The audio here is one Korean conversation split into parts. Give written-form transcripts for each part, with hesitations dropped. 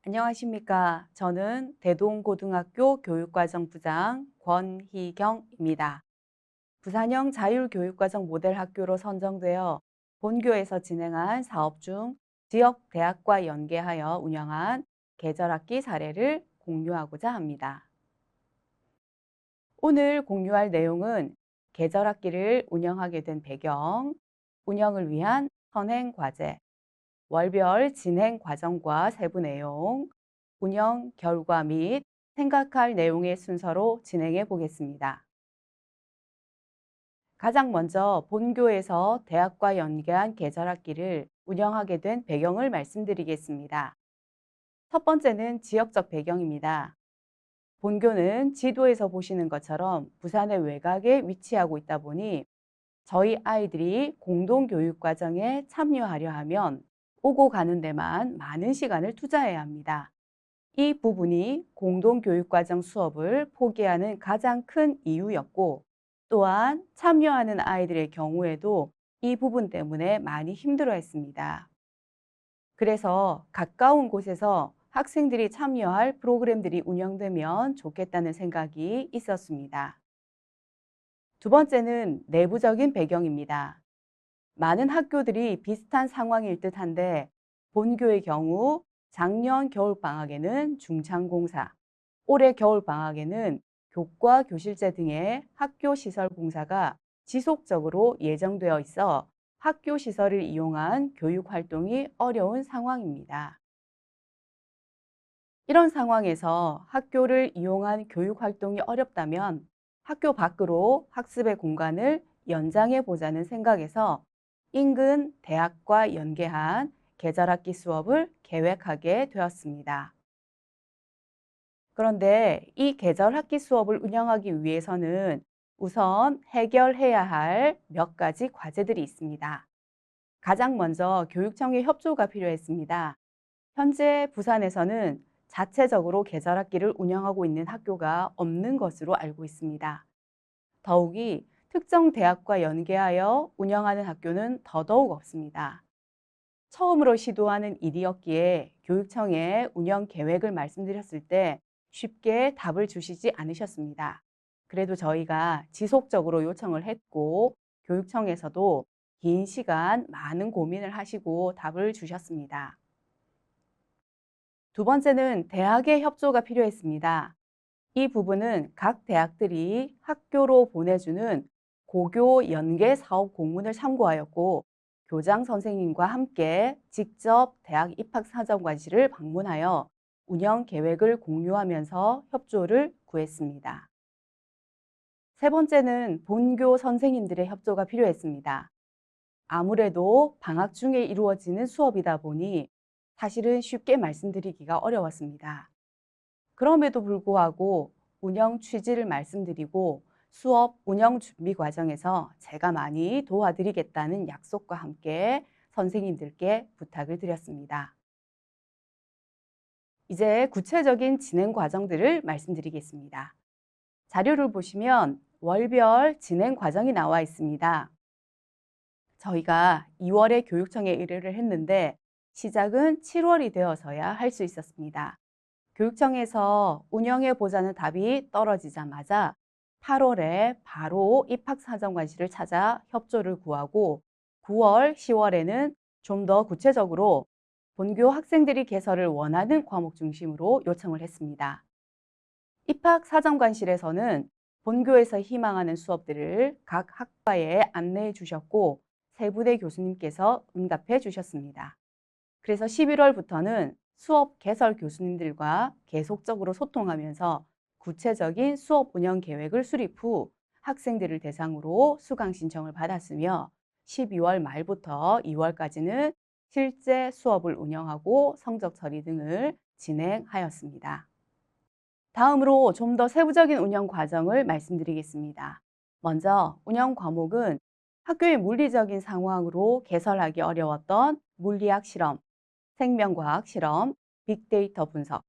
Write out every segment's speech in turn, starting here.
안녕하십니까. 저는 대동고등학교 교육과정부장 권희경입니다. 부산형 자율교육과정 모델 학교로 선정되어 본교에서 진행한 사업 중 지역 대학과 연계하여 운영한 계절학기 사례를 공유하고자 합니다. 오늘 공유할 내용은 계절학기를 운영하게 된 배경, 운영을 위한 선행 과제, 월별 진행 과정과 세부 내용, 운영 결과 및 생각할 내용의 순서로 진행해 보겠습니다. 가장 먼저 본교에서 대학과 연계한 계절학기를 운영하게 된 배경을 말씀드리겠습니다. 첫 번째는 지역적 배경입니다. 본교는 지도에서 보시는 것처럼 부산의 외곽에 위치하고 있다 보니 저희 아이들이 공동교육과정에 참여하려 하면 오고 가는 데만 많은 시간을 투자해야 합니다. 이 부분이 공동교육과정 수업을 포기하는 가장 큰 이유였고, 또한 참여하는 아이들의 경우에도 이 부분 때문에 많이 힘들어했습니다. 그래서 가까운 곳에서 학생들이 참여할 프로그램들이 운영되면 좋겠다는 생각이 있었습니다. 두 번째는 내부적인 배경입니다. 많은 학교들이 비슷한 상황일 듯한데 본교의 경우 작년 겨울방학에는 중창공사, 올해 겨울방학에는 교과 교실제 등의 학교시설 공사가 지속적으로 예정되어 있어 학교 시설을 이용한 교육 활동이 어려운 상황입니다. 이런 상황에서 학교를 이용한 교육 활동이 어렵다면 학교 밖으로 학습의 공간을 연장해 보자는 생각에서 인근 대학과 연계한 계절학기 수업을 계획하게 되었습니다. 그런데 이 계절학기 수업을 운영하기 위해서는 우선 해결해야 할 몇 가지 과제들이 있습니다. 가장 먼저 교육청의 협조가 필요했습니다. 현재 부산에서는 자체적으로 계절학기를 운영하고 있는 학교가 없는 것으로 알고 있습니다. 더욱이 특정 대학과 연계하여 운영하는 학교는 더더욱 없습니다. 처음으로 시도하는 일이었기에 교육청에 운영 계획을 말씀드렸을 때 쉽게 답을 주시지 않으셨습니다. 그래도 저희가 지속적으로 요청을 했고 교육청에서도 긴 시간 많은 고민을 하시고 답을 주셨습니다. 두 번째는 대학의 협조가 필요했습니다. 이 부분은 각 대학들이 학교로 보내주는 고교 연계 사업 공문을 참고하였고 교장 선생님과 함께 직접 대학 입학사정관실을 방문하여 운영 계획을 공유하면서 협조를 구했습니다. 세 번째는 본교 선생님들의 협조가 필요했습니다. 아무래도 방학 중에 이루어지는 수업이다 보니 사실은 쉽게 말씀드리기가 어려웠습니다. 그럼에도 불구하고 운영 취지를 말씀드리고 수업 운영 준비 과정에서 제가 많이 도와드리겠다는 약속과 함께 선생님들께 부탁을 드렸습니다. 이제 구체적인 진행 과정들을 말씀드리겠습니다. 자료를 보시면 월별 진행 과정이 나와 있습니다. 저희가 2월에 교육청에 의뢰를 했는데 시작은 7월이 되어서야 할 수 있었습니다. 교육청에서 운영해 보자는 답이 떨어지자마자 8월에 바로 입학사정관실을 찾아 협조를 구하고 9월, 10월에는 좀 더 구체적으로 본교 학생들이 개설을 원하는 과목 중심으로 요청을 했습니다. 입학사정관실에서는 본교에서 희망하는 수업들을 각 학과에 안내해 주셨고 세부대 교수님께서 응답해 주셨습니다. 그래서 11월부터는 수업 개설 교수님들과 계속적으로 소통하면서 구체적인 수업 운영 계획을 수립 후 학생들을 대상으로 수강 신청을 받았으며 12월 말부터 2월까지는 실제 수업을 운영하고 성적 처리 등을 진행하였습니다. 다음으로 좀 더 세부적인 운영 과정을 말씀드리겠습니다. 먼저 운영 과목은 학교의 물리적인 상황으로 개설하기 어려웠던 물리학 실험, 생명과학 실험, 빅데이터 분석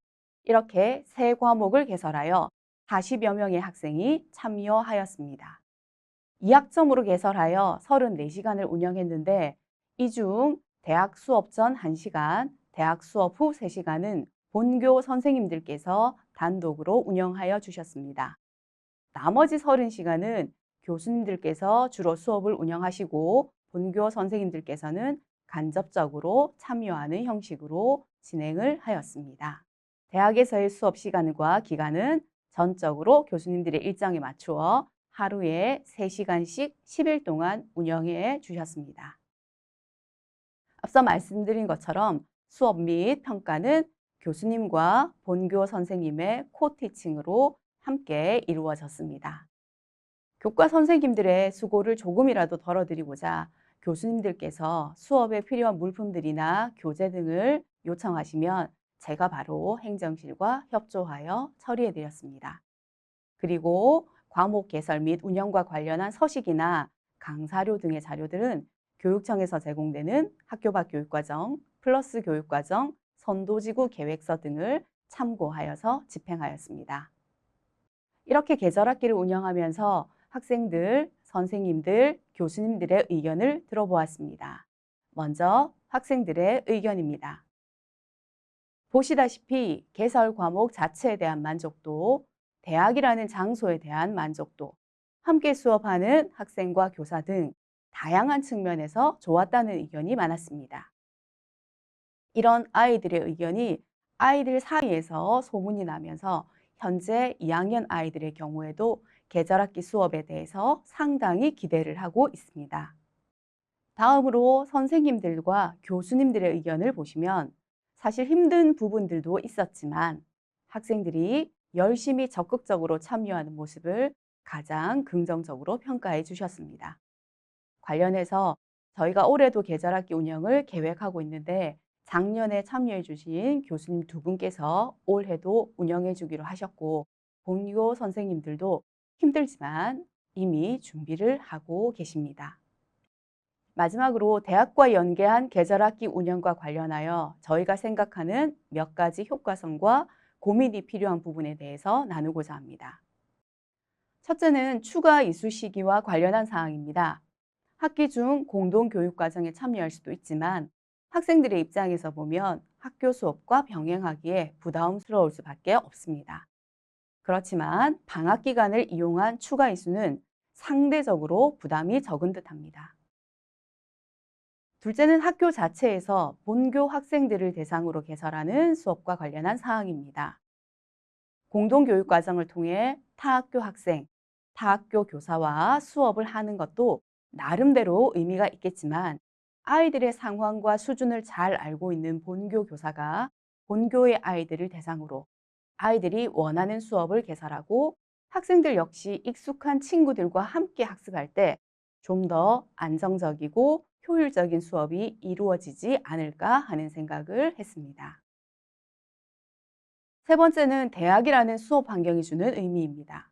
이렇게 세 과목을 개설하여 40여 명의 학생이 참여하였습니다. 2학점으로 개설하여 34시간을 운영했는데 이 중 대학 수업 전 1시간, 대학 수업 후 3시간은 본교 선생님들께서 단독으로 운영하여 주셨습니다. 나머지 30시간은 교수님들께서 주로 수업을 운영하시고 본교 선생님들께서는 간접적으로 참여하는 형식으로 진행을 하였습니다. 대학에서의 수업 시간과 기간은 전적으로 교수님들의 일정에 맞추어 하루에 3시간씩 10일 동안 운영해 주셨습니다. 앞서 말씀드린 것처럼 수업 및 평가는 교수님과 본교 선생님의 코티칭으로 함께 이루어졌습니다. 교과 선생님들의 수고를 조금이라도 덜어드리고자 교수님들께서 수업에 필요한 물품들이나 교재 등을 요청하시면 제가 바로 행정실과 협조하여 처리해드렸습니다. 그리고 과목 개설 및 운영과 관련한 서식이나 강사료 등의 자료들은 교육청에서 제공되는 학교 밖 교육과정, 플러스 교육과정, 선도지구 계획서 등을 참고하여서 집행하였습니다. 이렇게 계절학기를 운영하면서 학생들, 선생님들, 교수님들의 의견을 들어보았습니다. 먼저 학생들의 의견입니다. 보시다시피 개설 과목 자체에 대한 만족도, 대학이라는 장소에 대한 만족도, 함께 수업하는 학생과 교사 등 다양한 측면에서 좋았다는 의견이 많았습니다. 이런 아이들의 의견이 아이들 사이에서 소문이 나면서 현재 2학년 아이들의 경우에도 계절학기 수업에 대해서 상당히 기대를 하고 있습니다. 다음으로 선생님들과 교수님들의 의견을 보시면 사실 힘든 부분들도 있었지만 학생들이 열심히 적극적으로 참여하는 모습을 가장 긍정적으로 평가해 주셨습니다. 관련해서 저희가 올해도 계절학기 운영을 계획하고 있는데 작년에 참여해 주신 교수님 2분께서 올해도 운영해 주기로 하셨고 본교 선생님들도 힘들지만 이미 준비를 하고 계십니다. 마지막으로 대학과 연계한 계절학기 운영과 관련하여 저희가 생각하는 몇 가지 효과성과 고민이 필요한 부분에 대해서 나누고자 합니다. 첫째는 추가 이수 시기와 관련한 사항입니다. 학기 중 공동교육과정에 참여할 수도 있지만 학생들의 입장에서 보면 학교 수업과 병행하기에 부담스러울 수밖에 없습니다. 그렇지만 방학 기간을 이용한 추가 이수는 상대적으로 부담이 적은 듯합니다. 둘째는 학교 자체에서 본교 학생들을 대상으로 개설하는 수업과 관련한 사항입니다. 공동교육과정을 통해 타학교 학생, 타학교 교사와 수업을 하는 것도 나름대로 의미가 있겠지만 아이들의 상황과 수준을 잘 알고 있는 본교 교사가 본교의 아이들을 대상으로 아이들이 원하는 수업을 개설하고 학생들 역시 익숙한 친구들과 함께 학습할 때 좀 더 안정적이고 효율적인 수업이 이루어지지 않을까 하는 생각을 했습니다. 세 번째는 대학이라는 수업 환경이 주는 의미입니다.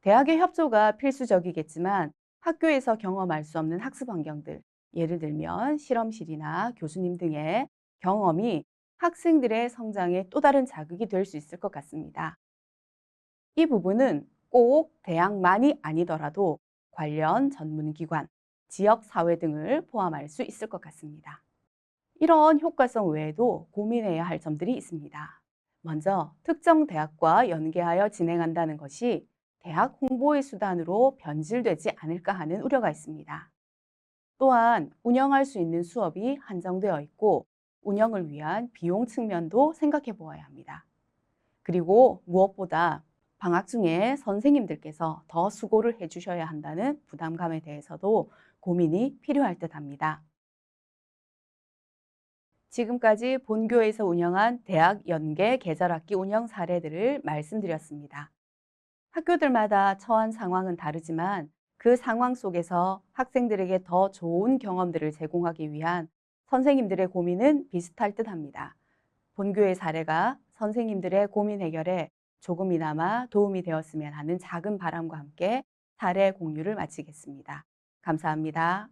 대학의 협조가 필수적이겠지만 학교에서 경험할 수 없는 학습 환경들, 예를 들면 실험실이나 교수님 등의 경험이 학생들의 성장에 또 다른 자극이 될 수 있을 것 같습니다. 이 부분은 꼭 대학만이 아니더라도 관련 전문기관, 지역사회 등을 포함할 수 있을 것 같습니다. 이런 효과성 외에도 고민해야 할 점들이 있습니다. 먼저 특정 대학과 연계하여 진행한다는 것이 대학 홍보의 수단으로 변질되지 않을까 하는 우려가 있습니다. 또한 운영할 수 있는 수업이 한정되어 있고 운영을 위한 비용 측면도 생각해 보아야 합니다. 그리고 무엇보다 방학 중에 선생님들께서 더 수고를 해주셔야 한다는 부담감에 대해서도 고민이 필요할 듯 합니다. 지금까지 본교에서 운영한 대학 연계 계절학기 운영 사례들을 말씀드렸습니다. 학교들마다 처한 상황은 다르지만 그 상황 속에서 학생들에게 더 좋은 경험들을 제공하기 위한 선생님들의 고민은 비슷할 듯 합니다. 본교의 사례가 선생님들의 고민 해결에 조금이나마 도움이 되었으면 하는 작은 바람과 함께 사례 공유를 마치겠습니다. 감사합니다.